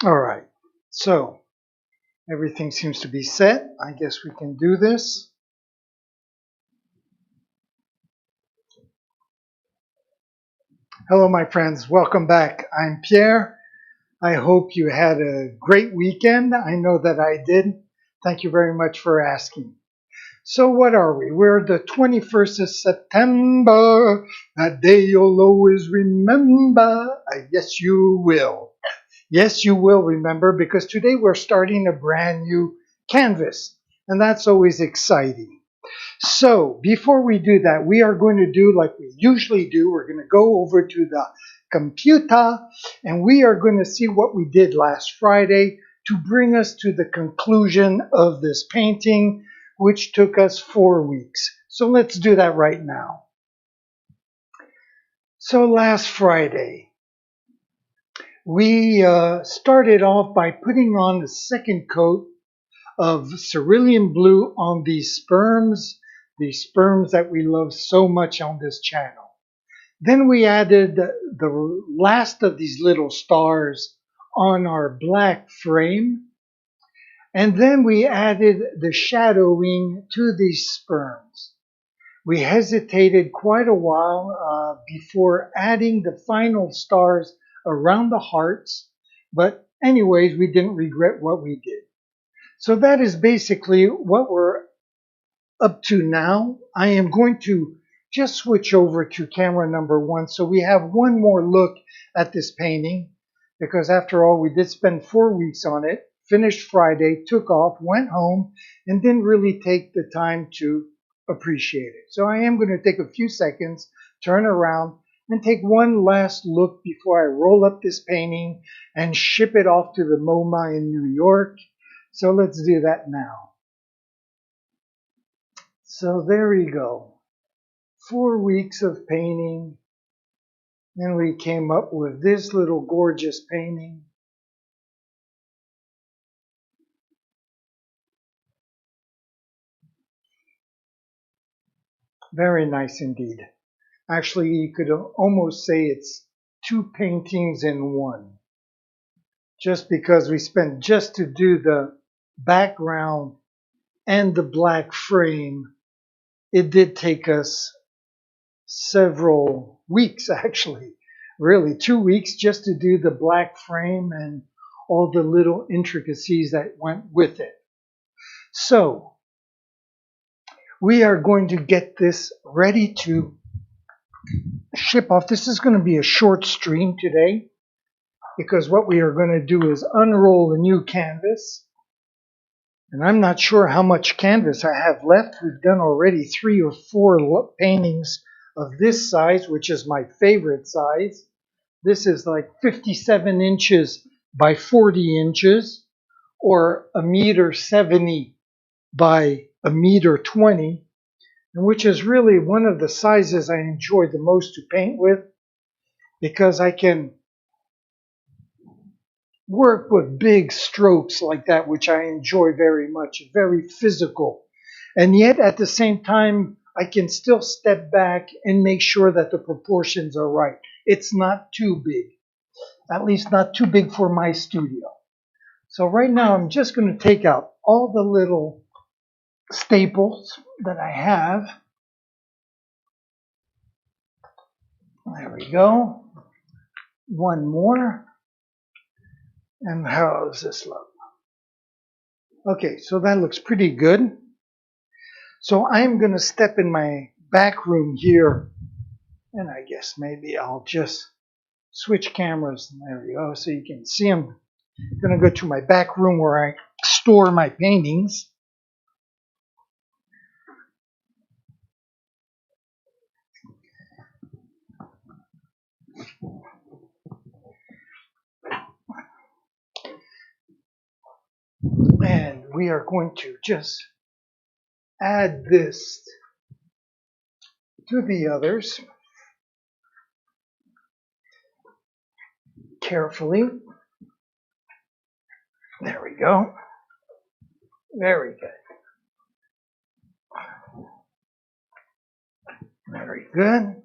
All right, so everything seems to be set. I guess we can do this. Hello, my friends. Welcome back. I'm Pierre. I hope you had a great weekend. I know that I did. Thank you very much for asking. So what are we? We're the 21st of September, that day you'll always remember. Yes, you will. Yes, you will remember, because today we're starting a brand new canvas, and that's always exciting. So before we do that, we are going to do like we usually do. We're going to go over to the computer, and we are going to see what we did last Friday to bring us to the conclusion of this painting, which took us 4 weeks. So let's do that right now. So last Friday, we started off by putting on the second coat of cerulean blue on these sperms that we love so much on this channel. Then we added the last of these little stars on our black frame. And then we added the shadowing to these sperms. We hesitated quite a while before adding the final stars around the hearts. But anyways, we didn't regret what we did. So that is basically what we're up to now. I am going to just switch over to camera number 1 so we have one more look at this painting, because after all, we did spend 4 weeks on it, finished Friday, took off, went home, and didn't really take the time to appreciate it. So I am going to take a few seconds, turn around, and take one last look before I roll up this painting and ship it off to the MoMA in New York. So let's do that now. So there we go. 4 weeks of painting, and we came up with this little gorgeous painting. Very nice indeed. Actually, you could almost say it's 2 paintings in one. Just because we spent just to do the background and the black frame, it did take us several weeks, actually. Really, 2 weeks just to do the black frame and all the little intricacies that went with it. So, we are going to get this ready to ship off. This is going to be a short stream today, because what we are going to do is unroll a new canvas. And I'm not sure how much canvas I have left. We've done already 3 or 4 paintings of this size, which is my favorite size. This is like 57 inches by 40 inches, or 1.70 meters by 1.20 meters, and which is really one of the sizes I enjoy the most to paint with, because I can work with big strokes like that, which I enjoy very much, very physical. And yet at the same time, I can still step back and make sure that the proportions are right. It's not too big, at least not too big for my studio. So right now I'm just going to take out all the little staples that I have. There we go. One more. And how does this look? Okay, so that looks pretty good. So I'm going to step in my back room here, and I guess maybe I'll just switch cameras. There we go, so you can see I'm going to go to my back room where I store my paintings. And we are going to just add this to the others carefully. There we go. Very good. Very good.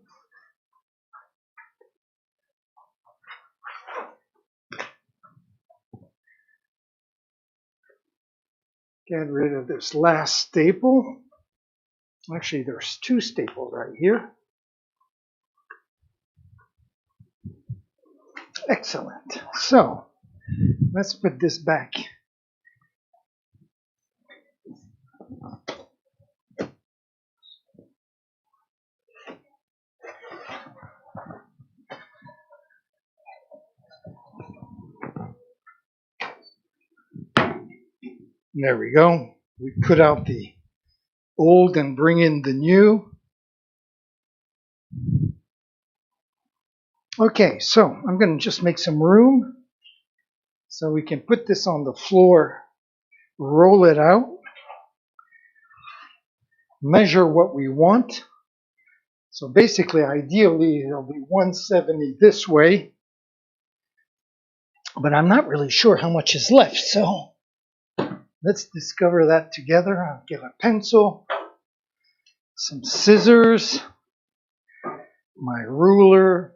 Get rid of this last staple. Actually, there's two staples right here. Excellent. So let's put this back. There we go. We put out the old and bring in the new. Okay, so I'm going to just make some room so we can put this on the floor, roll it out, measure what we want. So basically, ideally, it'll be 170 this way, but I'm not really sure how much is left, so let's discover that together. I'll get a pencil, some scissors, my ruler.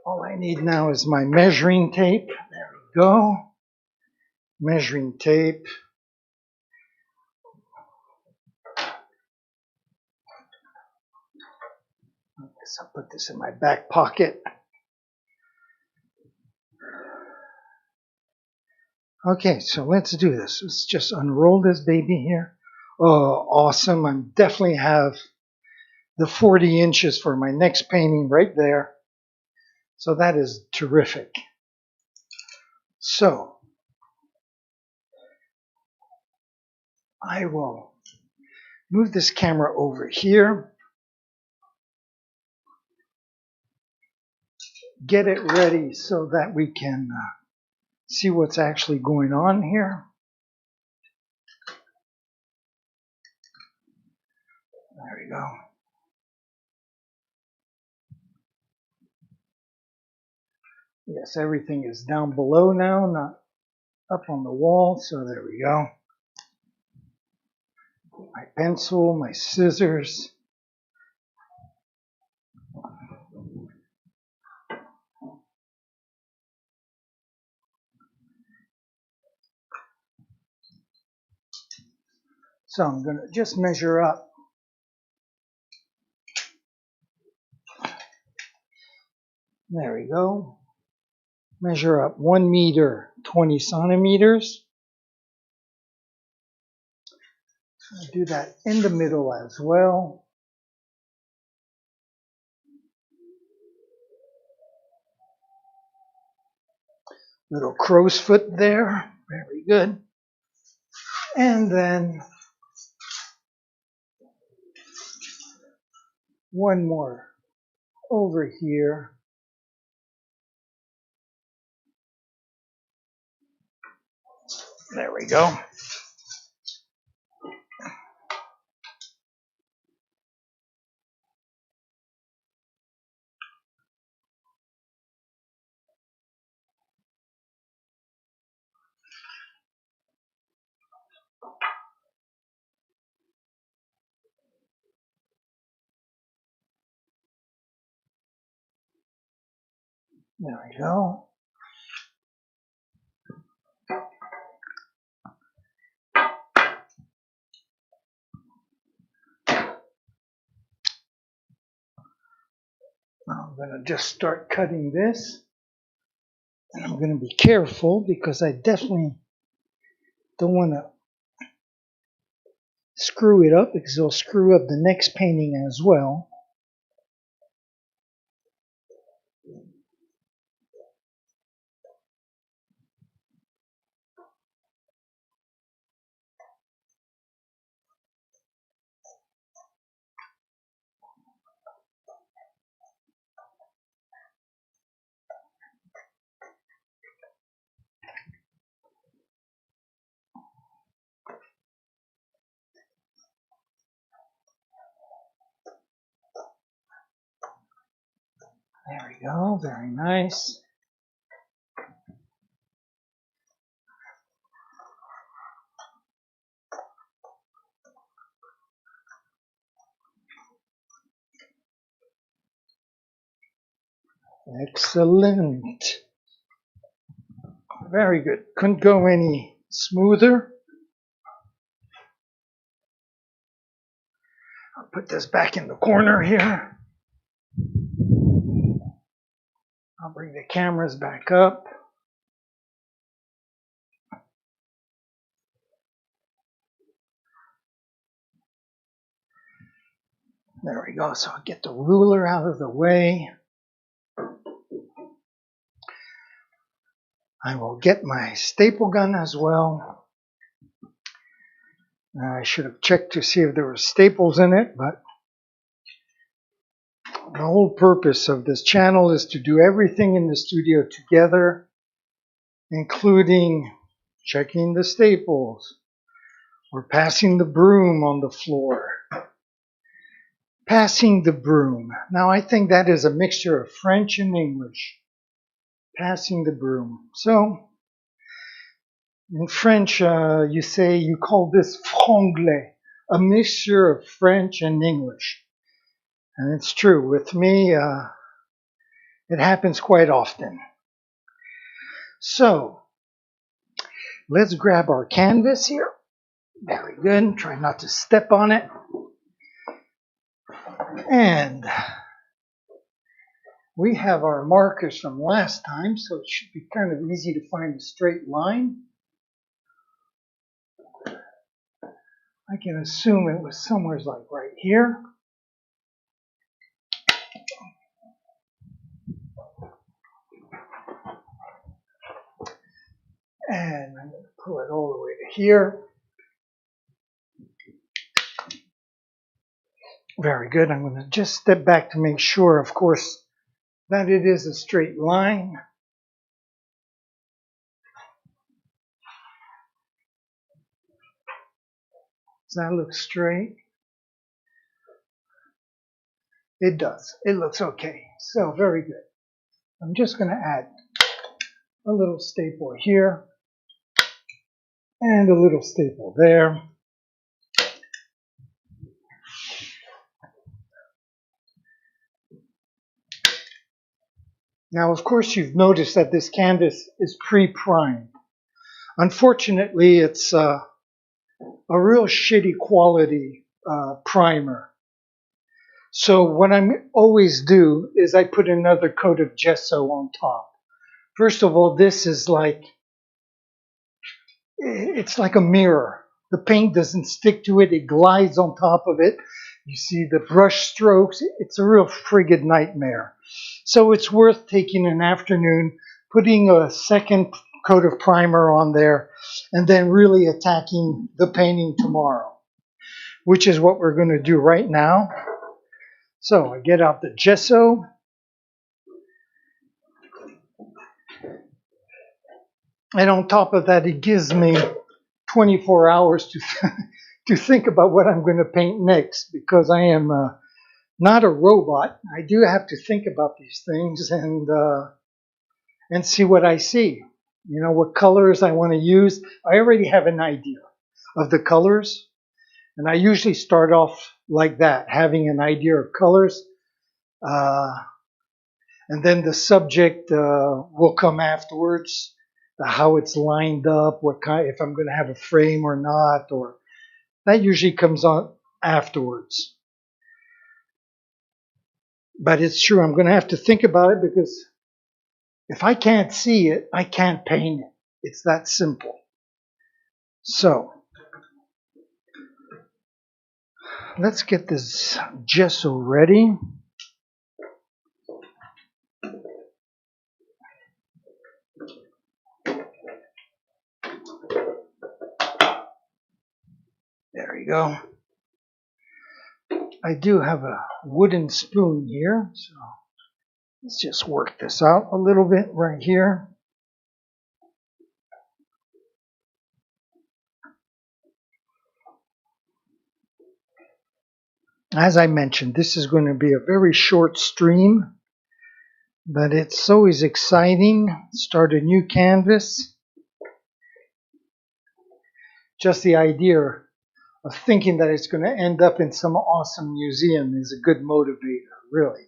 All I need now is my measuring tape. There we go. Measuring tape. I guess I'll put this in my back pocket. Okay, so let's do this. Let's just unroll this baby here. Oh, awesome. I definitely have the 40 inches for my next painting right there. So that is terrific. So I will move this camera over here. Get it ready so that we can see what's actually going on here. There we go. Yes, everything is down below now, not up on the wall. So there we go. My pencil, my scissors. So I'm going to just measure up. There we go. Measure up 1 meter, 20 centimeters. I'll do that in the middle as well. Little crow's foot there. Very good. And then one more over here. There we go. There we go. Now I'm going to just start cutting this. And I'm going to be careful because I definitely don't want to screw it up because it'll screw up the next painting as well. There we go, very nice. Excellent. Very good. Couldn't go any smoother. I'll put this back in the corner here. I'll bring the cameras back up. There we go. So I'll get the ruler out of the way. I will get my staple gun as well. I should have checked to see if there were staples in it, but the whole purpose of this channel is to do everything in the studio together, including checking the staples or passing the broom on the floor. Passing the broom. Now I think that is a mixture of French and English. Passing the broom. So in French, you call this franglais, a mixture of French and English. And it's true. With me, it happens quite often. So let's grab our canvas here. Very good. Try not to step on it. And we have our markers from last time, so it should be kind of easy to find a straight line. I can assume it was somewhere like right here. And I'm going to pull it all the way to here. Very good. I'm going to just step back to make sure, of course, that it is a straight line. Does that look straight? It does. It looks okay. So, very good. I'm just going to add a little staple here and a little staple there. Now, of course, you've noticed that this canvas is pre-primed. Unfortunately, it's a real shitty quality primer. So what I always do is I put another coat of gesso on top. First of all, this is like, it's like a mirror. The paint doesn't stick to it, it glides on top of it. You see the brush strokes, it's a real friggin' nightmare. So it's worth taking an afternoon, putting a second coat of primer on there, and then really attacking the painting tomorrow, which is what we're going to do right now. So I get out the gesso. And on top of that, it gives me 24 hours to think about what I'm going to paint next, because I am not a robot. I do have to think about these things and see what I see. You know, what colors I want to use. I already have an idea of the colors, and I usually start off like that, having an idea of colors, and then the subject will come afterwards, how it's lined up, what kind, if I'm going to have a frame or not, or that usually comes on afterwards. But it's true, I'm going to have to think about it, because if I can't see it, I can't paint it. It's that simple. So let's get this gesso ready. There you go. I do have a wooden spoon here, so let's just work this out a little bit right here. As I mentioned, this is going to be a very short stream, but it's always exciting. Start a new canvas. Just the idea of thinking that it's going to end up in some awesome museum is a good motivator, really.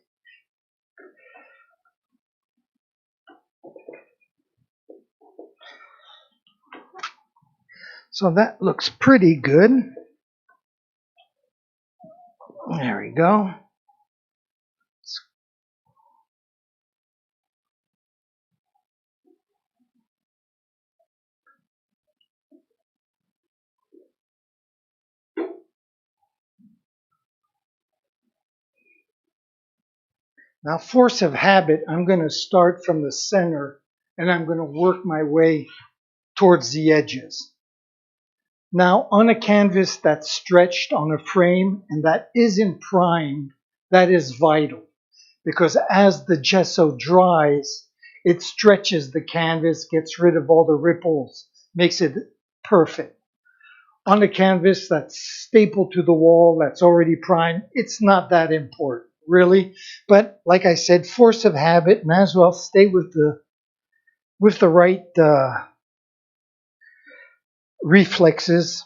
So that looks pretty good. There we go. Now, force of habit, I'm going to start from the center and I'm going to work my way towards the edges. Now, on a canvas that's stretched on a frame and that isn't primed, that is vital because as the gesso dries, it stretches the canvas, gets rid of all the ripples, makes it perfect. On a canvas that's stapled to the wall, that's already primed, it's not that important, really. But like I said, force of habit, might as well stay with the right reflexes.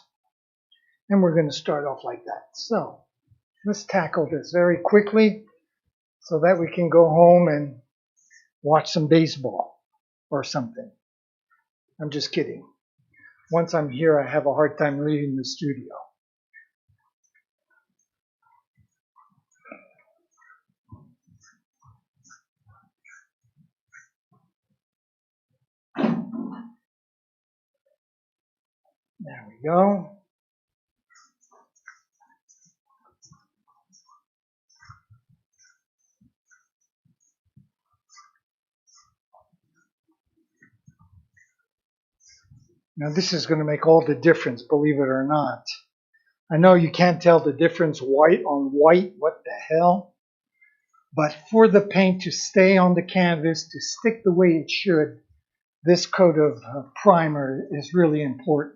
And we're going to start off like that. So let's tackle this very quickly so that we can go home and watch some baseball or something. I'm just kidding. Once I'm here, I have a hard time leaving the studio. There we go. Now this is going to make all the difference, believe it or not. I know you can't tell the difference white on white, what the hell? But for the paint to stay on the canvas, to stick the way it should, this coat of primer is really important.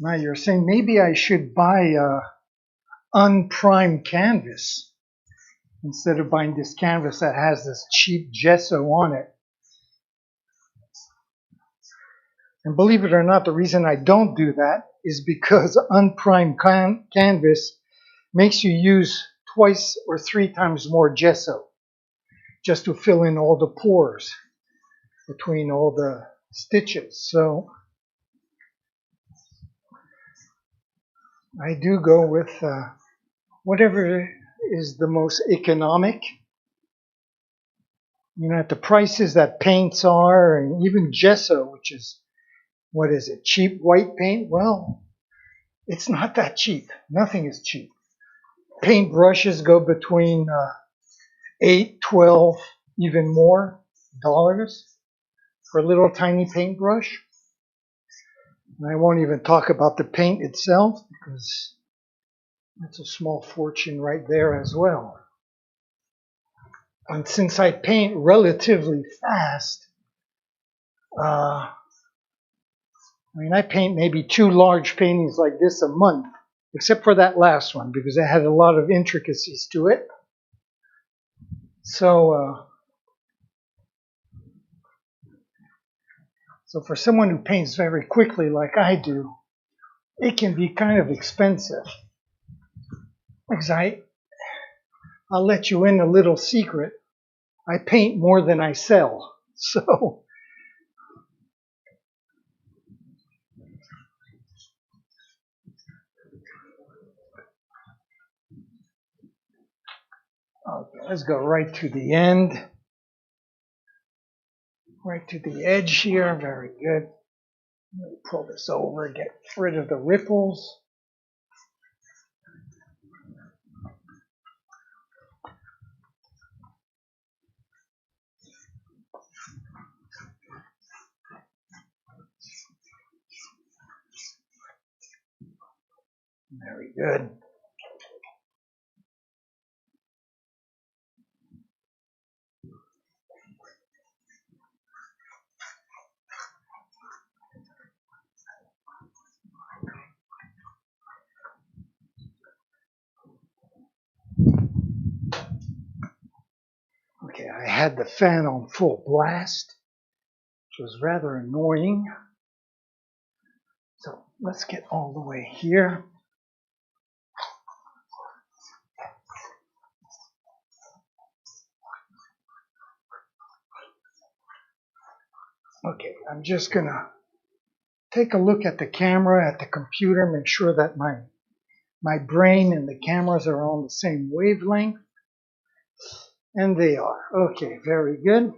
Now you're saying maybe I should buy unprimed canvas instead of buying this canvas that has this cheap gesso on it. And believe it or not, the reason I don't do that is because unprimed canvas makes you use twice or three times more gesso just to fill in all the pores between all the stitches. So I do go with whatever is the most economic. You know, at the prices that paints are, and even gesso, which is, what is it, cheap white paint? Well, it's not that cheap. Nothing is cheap. Paint brushes go between $8, $12, even more dollars for a little tiny paintbrush. And I won't even talk about the paint itself because that's a small fortune right there as well. And since I paint relatively fast, I paint maybe 2 large paintings like this a month, except for that last one because it had a lot of intricacies to it. So for someone who paints very quickly like I do, it can be kind of expensive. Because I'll let you in a little secret. I paint more than I sell. So okay, let's go right to the end. Right to the edge here. Very good. Let me pull this over, get rid of the ripples. Very good. Okay, I had the fan on full blast, which was rather annoying. So let's get all the way here. Okay, I'm just gonna take a look at the camera, at the computer, make sure that my brain and the cameras are on the same wavelength. And they are. Okay, very good.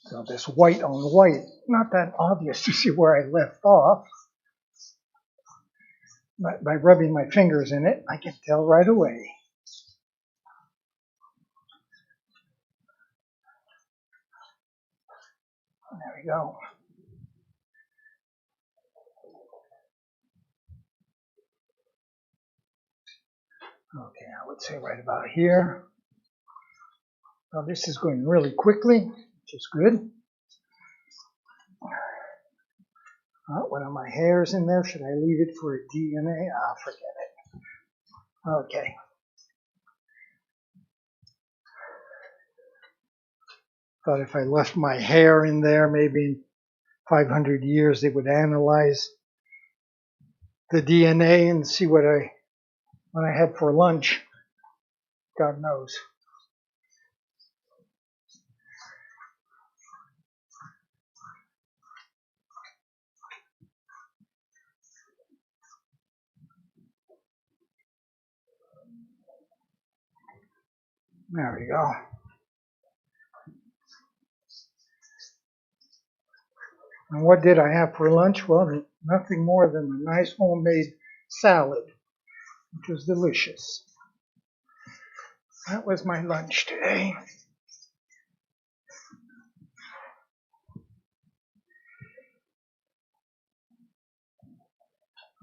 So this white on white, not that obvious to see where I left off. But by rubbing my fingers in it, I can tell right away. There we go. Okay, I would say right about here. Now this is going really quickly, which is good. One of my hairs in there. Should I leave it for a DNA? Forget it. Okay. Thought if I left my hair in there, maybe in 500 years they would analyze the DNA and see what I had for lunch. God knows. There we go. And what did I have for lunch? Well, nothing more than a nice homemade salad, which was delicious. That was my lunch today.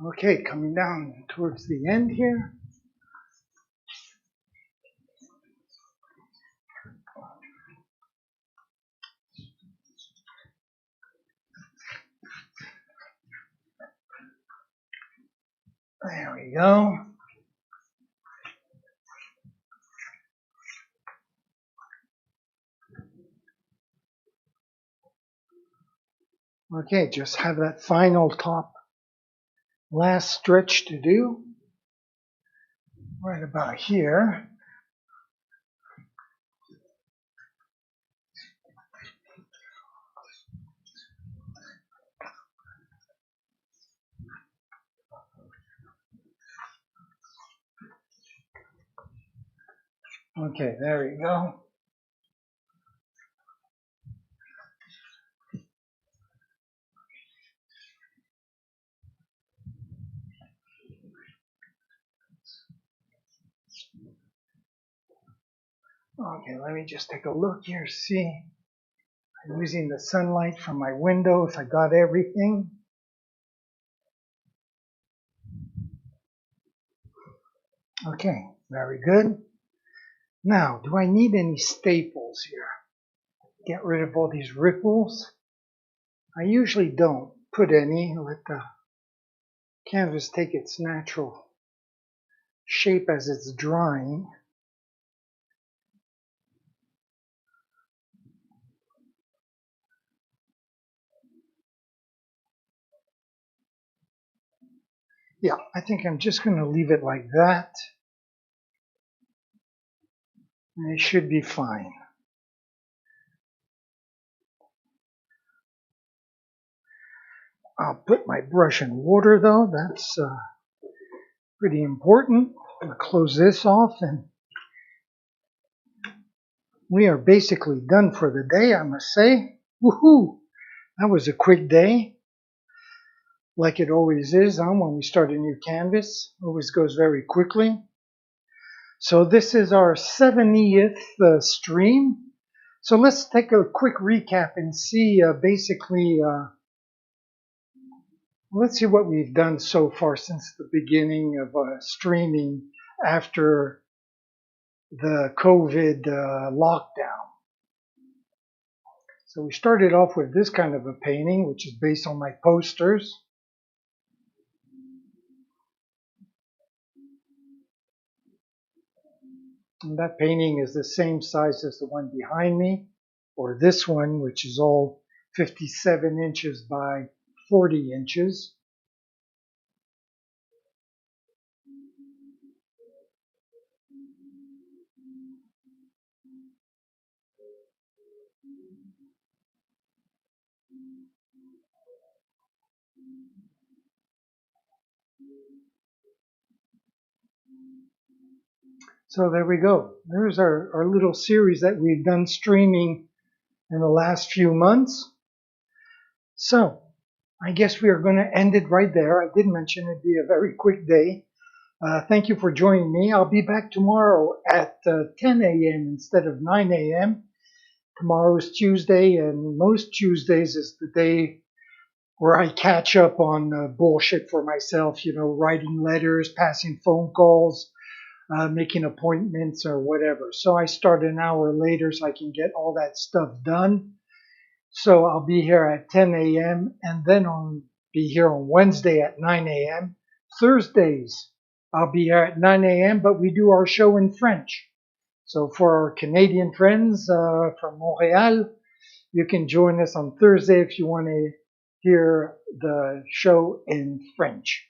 Okay, coming down towards the end here. There we go. Okay, just have that final top last stretch to do. Right about here. Okay, there we go. Okay, let me just take a look here, see. I'm using the sunlight from my window if I got everything. Okay, very good. Now, do I need any staples here? Get rid of all these ripples? I usually don't put any. Let the canvas take its natural shape as it's drying. Yeah, I think I'm just going to leave it like that. And it should be fine. I'll put my brush in water though. That's pretty important. I'm going to close this off and we are basically done for the day, I must say. Woohoo! That was a quick day. Like it always is, when we start a new canvas. Always goes very quickly. So this is our 70th stream. So let's take a quick recap and see let's see what we've done so far since the beginning of streaming after the COVID lockdown. So we started off with this kind of a painting, which is based on my posters. And that painting is the same size as the one behind me, or this one, which is all 57 inches by 40 inches. So there we go. There's our little series that we've done streaming in the last few months. So I guess we are going to end it right there. I did mention it'd be a very quick day. Thank you for joining me. I'll be back tomorrow at 10 a.m. instead of 9 a.m. Tomorrow is Tuesday, and most Tuesdays is the day where I catch up on bullshit for myself, writing letters, passing phone calls, making appointments or whatever. So I start an hour later so I can get all that stuff done. So I'll be here at 10 a.m. and then I'll be here on Wednesday at 9 a.m. Thursdays, I'll be here at 9 a.m., but we do our show in French. So for our Canadian friends from Montreal, you can join us on Thursday if you want to hear the show in French.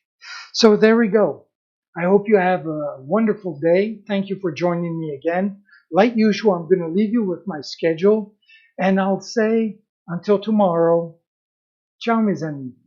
So there we go. I hope you have a wonderful day. Thank you for joining me again. Like usual, I'm going to leave you with my schedule, and I'll say until tomorrow, ciao mes amis.